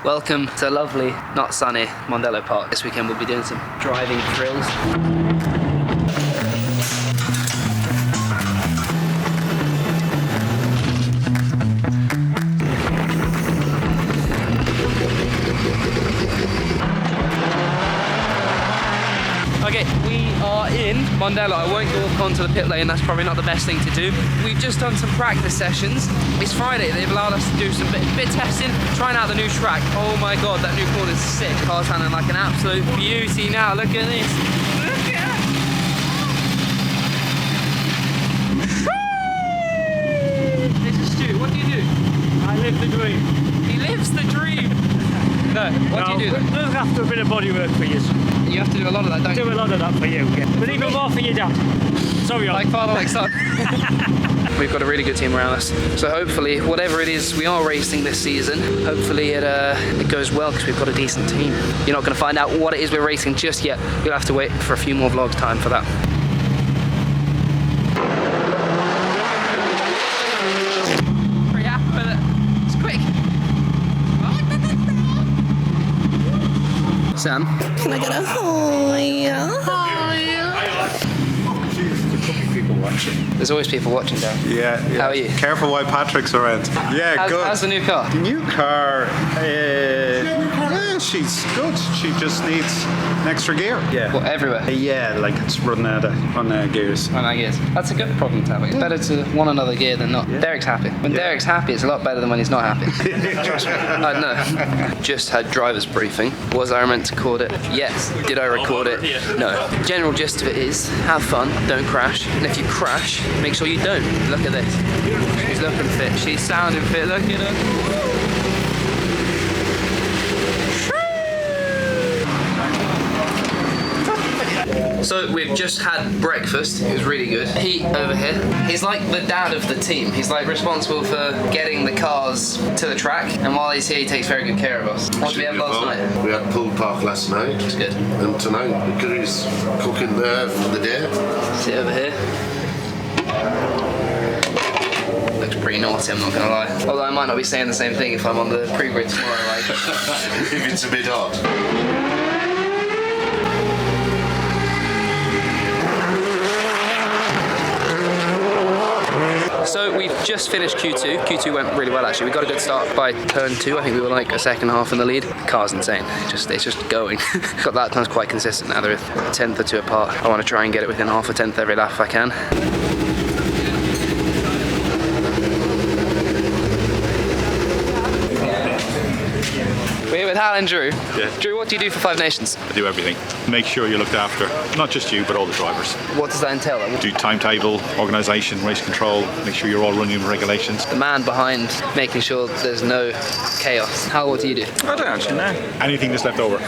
Welcome to lovely, not sunny, Mondello Park. This weekend we'll be doing some driving thrills. Okay, we are in Mondello. I won't go onto the pit lane, that's probably not the best thing to do. We've just done some practice sessions. It's Friday, they've allowed us to do some bit testing, trying out the new track. Oh my god, that new corner's sick. Car's handling like an absolute beauty now, look at this. Look at it. This is Stu, what do you do? I live the dream. He lives the dream. No, what do you do? Look after a bit of bodywork for you. You have to do a lot of that, don't you? Do a lot of that for you, yeah. But even more for your dad. Sorry, like father, like son. We've got a really good team around us, so hopefully, whatever it is we are racing this season, hopefully it goes well because we've got a decent team. You're not going to find out what it is we're racing just yet. You'll have to wait for a few more vlogs time for that. Pretty happy with it. It's quick. Sam, can I get a hi? People watching. There's always people watching, Dan. Yeah. How are you? Careful while Patrick's around. Yeah, good. How's the new car? The new car, yeah, she's good. She just needs an extra gear. Yeah. What, everywhere? Yeah, like it's running out of gears. Run out of gears. That's a good problem to have. It's better to want another gear than not. Yeah. Derek's happy. When Derek's happy, it's a lot better than when he's not happy. Trust me. I know. Just had driver's briefing. Was I meant to record it? Yes. Did I record it? No. General gist of it is, have fun, don't crash. And if you crash, make sure you don't. Look at this. She's looking fit. She's sounding fit. Look at her. So we've just had breakfast. It was really good. Pete over here, he's like the dad of the team. He's like responsible for getting the cars to the track, and while he's here, he takes very good care of us. What did we have last night? We had pull park last night. It's good. And tonight, Gary's cooking there for the day. Sit over here. Looks pretty naughty, I'm not gonna lie. Although I might not be saying the same thing if I'm on the pre-grid tomorrow, like. If it's a bit hot. So we've just finished Q2. Q2 went really well actually. We got a good start by turn 2. I think we were like a second half in the lead. The car's insane. It's just going. Got that time's quite consistent now. They're a tenth or two apart. I want to try and get it within half a tenth every lap if I can. We're here with Hal and Drew. Yeah. Drew, what do you do for Five Nations? I do everything. Make sure you're looked after, not just you, but all the drivers. What does that entail? Do timetable, organisation, race control, make sure you're all running the regulations. The man behind making sure there's no chaos. Hal, what do you do? I don't actually know. Anything that's left over.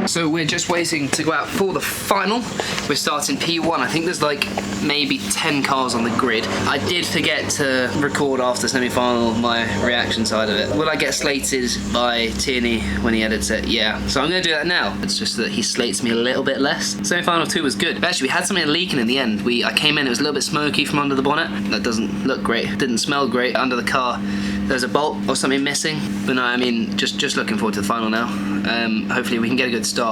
So we're just waiting to go out for the final. We're starting P1. I think there's like maybe 10 cars on the grid. I did forget to record after semi-final my reaction side of it. Will I get slated by Tiernay when he edits it? Yeah. So I'm gonna do that now. It's just that he slates me a little bit less. Semi-final 2 was good. But actually, we had something leaking in the end. I came in, it was a little bit smoky from under the bonnet. That doesn't look great. Didn't smell great under the car. There's a bolt or something missing. But no, I mean, just looking forward to the final now. Hopefully we can get a good start.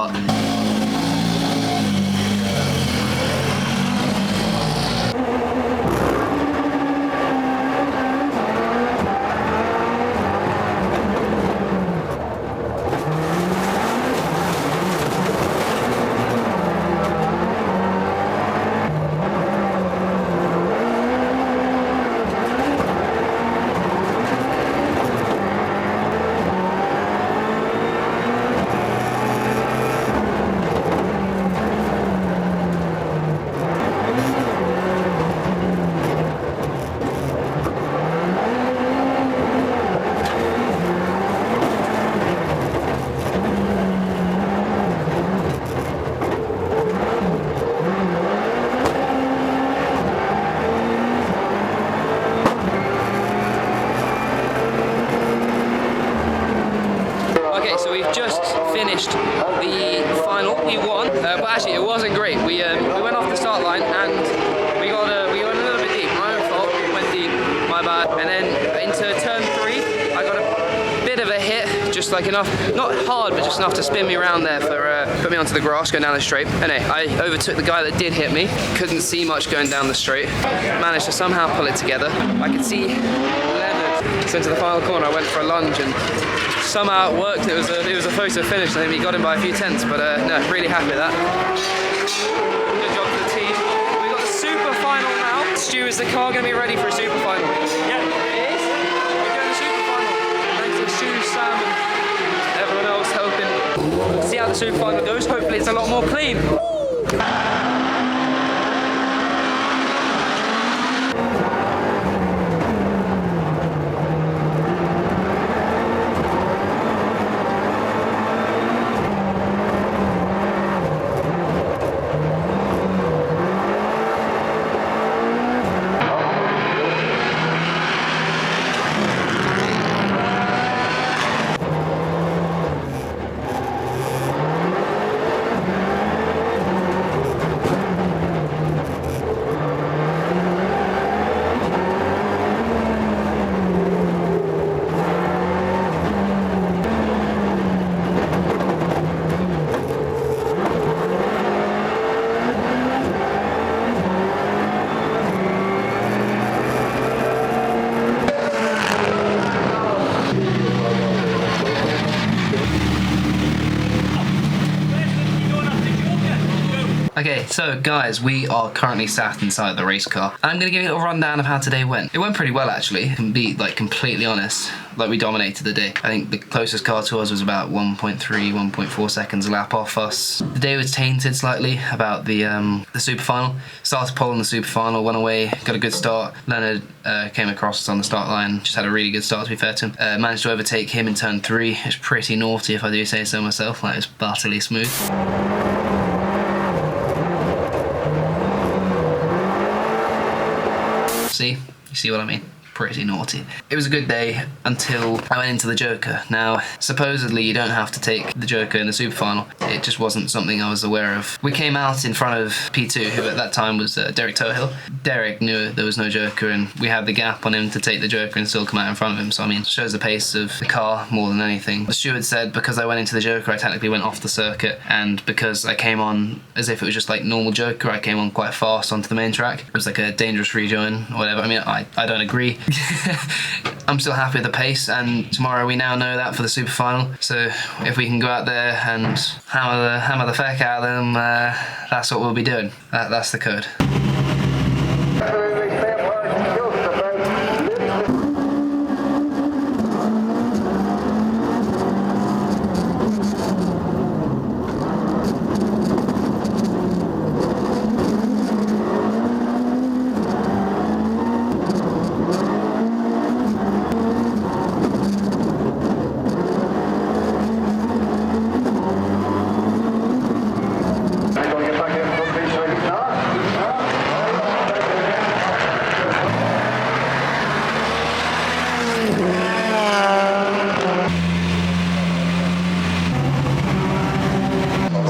we've just finished the final. We won, but actually it wasn't great. We went off the start line and we got a little bit deep. My own fault. Went deep. My bad. And then into turn 3, I got a bit of a hit, just like enough, not hard, but just enough to spin me around there for put me onto the grass going down the straight. Anyway, I overtook the guy that did hit me. Couldn't see much going down the straight. Managed to somehow pull it together. I could see Leonard. So into the final corner, I went for a lunge and somehow it worked. It was a photo finish. I think we got him by a few tenths, but no, really happy with that. Good job to the team. We got the super final now. Stu, is the car going to be ready for a super final? Yeah. It is? We're doing the super final. Thanks to Stu, Sam, and everyone else helping. We'll see how the super final goes. Hopefully it's a lot more clean. Okay, so guys, we are currently sat inside the race car. I'm gonna give you a little rundown of how today went. It went pretty well actually, I can be like completely honest. Like we dominated the day. I think the closest car to us was about 1.3, 1.4 seconds a lap off us. The day was tainted slightly about the super final. Started pole in the super final, went away, got a good start. Leonard came across us on the start line, just had a really good start to be fair to him. Managed to overtake him in turn 3. It was pretty naughty if I do say so myself, like it was butterly smooth. See? You see what I mean? Pretty naughty. It was a good day until I went into the Joker. Now, supposedly you don't have to take the Joker in the super final. It just wasn't something I was aware of. We came out in front of P2, who at that time was Derek Tohill. Derek knew there was no Joker and we had the gap on him to take the Joker and still come out in front of him. So I mean, it shows the pace of the car more than anything. The steward said because I went into the Joker, I technically went off the circuit, and because I came on as if it was just like normal Joker, I came on quite fast onto the main track. It was like a dangerous rejoin or whatever. I mean, I don't agree. I'm still happy with the pace, and tomorrow we now know that for the super final. So if we can go out there and hammer the feck out of them, that's what we'll be doing. That's the code.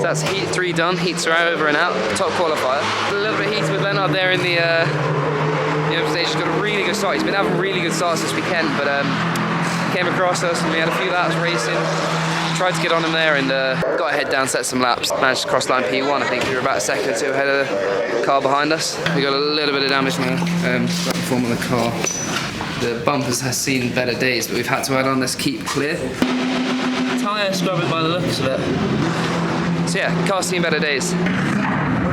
That's heat 3 done, heats are over and out, top qualifier. A little bit heated with Leonard there in the stage. He's got a really good start. He's been having really good starts this weekend, but came across us and we had a few laps racing. Tried to get on him there and got a head down, set some laps. Managed to cross line P1. I think we were about a second or two ahead of the car behind us. We got a little bit of damage now, about the form of the car. The bumpers has seen better days, but we've had to add on this keep clear. Tyre scrubbing by the looks of it. So yeah, car's seen better days. The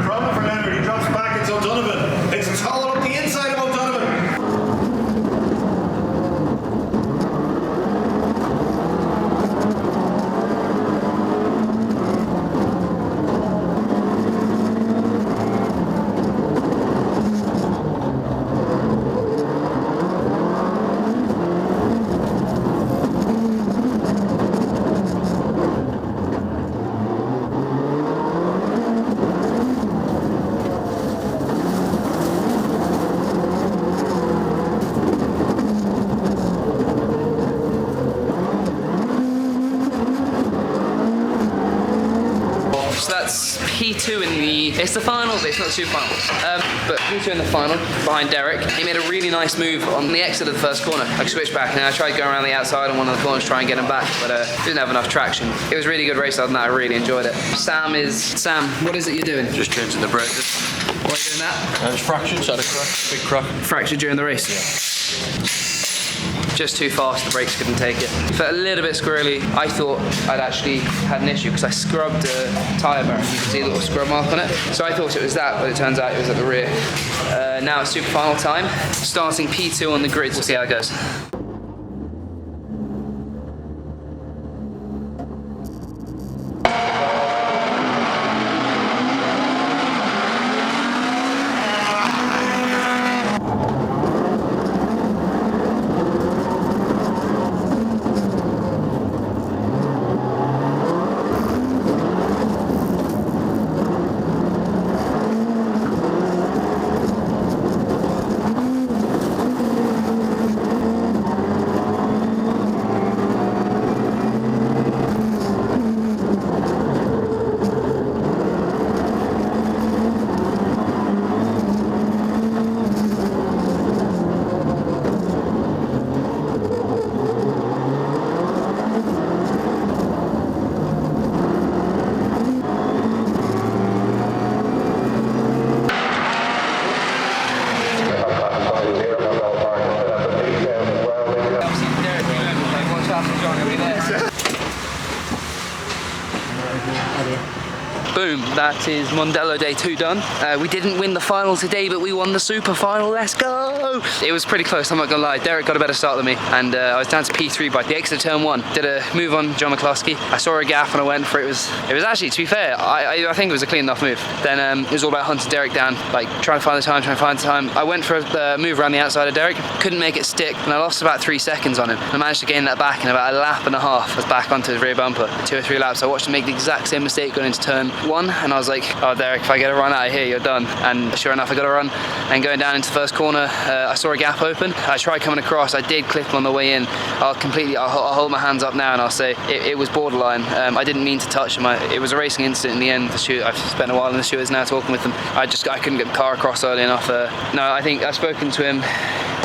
problem for Leonard, he drops back, it's O'Donovan. It's hollow up the inside of O'Donovan. P2 in it's the final, but it's not the super final. But P2 in the final, behind Derek. He made a really nice move on the exit of the first corner. I switched back and I tried going around the outside on one of the corners to try and get him back, but didn't have enough traction. It was a really good race other than that, I really enjoyed it. Sam, what is it you're doing? Just changing the breakers. Why are you doing that? It's fractured, so I had a crack, big crack. Fractured during the race? Yeah. Just too fast, the brakes couldn't take it. Felt a little bit squirrely. I thought I'd actually had an issue because I scrubbed the tyre bearing. You can see a little scrub mark on it. So I thought it was that, but it turns out it was at the rear. Now it's super final time. Starting P2 on the grid. We'll see how it goes. Boom, that is Mondello Day 2 done. We didn't win the final today, but we won the super final, let's go! It was pretty close, I'm not gonna lie. Derek got a better start than me, and I was down to P3 by the exit of turn 1. Did a move on John McCluskey. I saw a gap and I went for it. It was actually, to be fair, I think it was a clean enough move. Then it was all about hunting Derek down, like trying to find the time, I went for a move around the outside of Derek, couldn't make it stick, and I lost about 3 seconds on him. I managed to gain that back in about a lap and a half. I was back onto his rear bumper, 2 or 3 laps. I watched him make the exact same mistake going into turn 1, and I was like, oh Derek, if I get a run out of here, you're done. And sure enough, I got a run. And going down into the first corner, I saw a gap open. I tried coming across. I did clip on the way in. I'll hold my hands up now and I'll say it was borderline. I didn't mean to touch him. It was a racing incident in the end. I've spent a while in the stewards now talking with them. I couldn't get the car across early enough. No, I think I've spoken to him.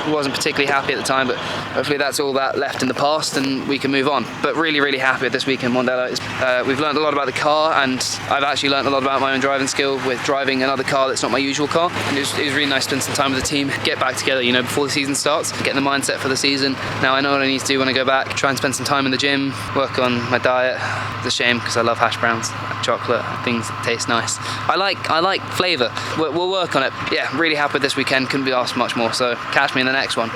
He wasn't particularly happy at the time, but hopefully that's all that left in the past and we can move on. But really, really happy with this weekend, Mondello. We've learned a lot about the car, and I've actually learned a lot about my own driving skill with driving another car that's not my usual car. And it was really nice to spend some time with the team, get back together, you know, before the season starts, get the mindset for the season. Now I know what I need to do when I go back, try and spend some time in the gym, work on my diet. It's a shame because I love hash browns, chocolate, things that taste nice. I like flavour. We'll work on it. Yeah, really happy with this weekend, couldn't be asked much more, so catch me in the next one.